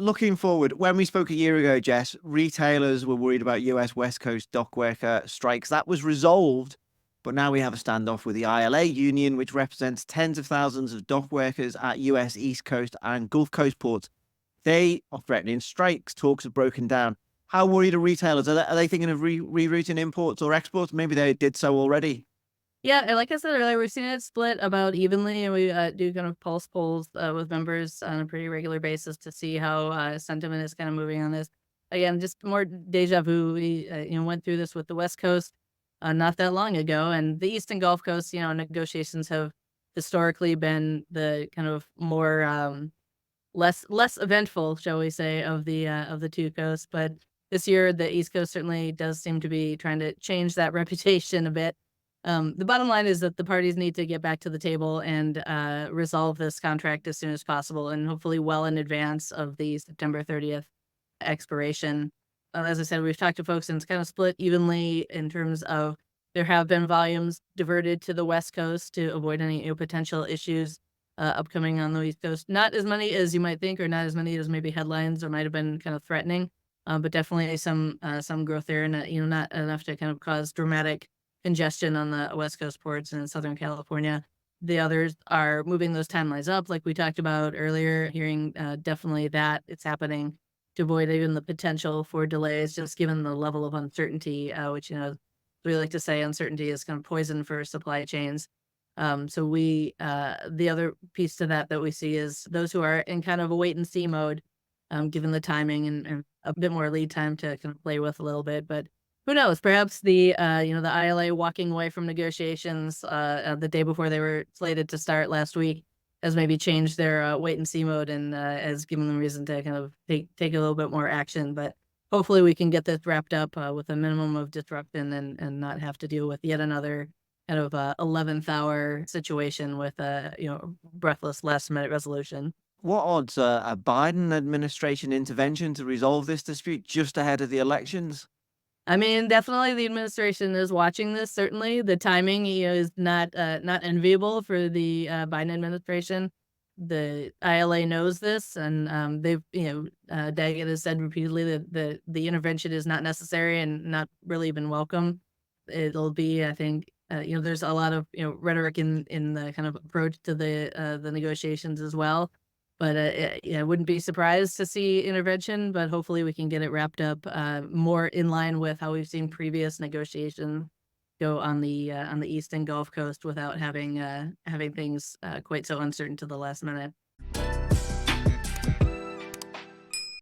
looking forward, when we spoke a year ago, Jess, retailers were worried about US West Coast dock worker strikes. That was resolved, but now we have a standoff with the ILA union, which represents tens of thousands of dock workers at US East Coast and Gulf Coast ports. They are threatening strikes. Talks have broken down. How worried are retailers? Are they thinking of rerouting imports or exports? Maybe they did so already. Yeah, and like I said earlier, we're seeing it split about evenly, and we do kind of pulse polls with members on a pretty regular basis to see how sentiment is kind of moving on this. Again, just more deja vu. We went through this with the West Coast not that long ago, and the East and Gulf Coast. Negotiations have historically been the kind of more less eventful, shall we say, of the two coasts. But this year, the East Coast certainly does seem to be trying to change that reputation a bit. The bottom line is that the parties need to get back to the table and resolve this contract as soon as possible, and hopefully well in advance of the September 30th expiration. As I said, we've talked to folks, and it's kind of split evenly in terms of there have been volumes diverted to the West Coast to avoid any potential issues upcoming on the East Coast. Not as many as you might think, or not as many as maybe headlines or might have been kind of threatening, but definitely some growth there, and not enough to kind of cause dramatic congestion on the West Coast ports in Southern California. The others are moving those timelines up, like we talked about earlier, hearing definitely that it's happening to avoid even the potential for delays, just given the level of uncertainty, which, we like to say uncertainty is kind of poison for supply chains. So the other piece to that we see is those who are in kind of a wait and see mode, given the timing and a bit more lead time to kind of play with a little bit. But who knows? Perhaps the ILA walking away from negotiations the day before they were slated to start last week has maybe changed their wait and see mode, and has given them reason to kind of take a little bit more action. But hopefully we can get this wrapped up with a minimum of disruption, and not have to deal with yet another kind of 11th hour situation with a breathless last minute resolution. What odds are a Biden administration intervention to resolve this dispute just ahead of the elections? I mean, definitely the administration is watching this. Certainly, the timing, is not enviable for the Biden administration. The ILA knows this, and they've Daggett has said repeatedly that the intervention is not necessary and not really even welcome. It'll be, I think, there's a lot of rhetoric in the kind of approach to the negotiations as well. But, I wouldn't be surprised to see intervention, but hopefully we can get it wrapped up, more in line with how we've seen previous negotiations go on the East and Gulf Coast without having things, quite so uncertain to the last minute.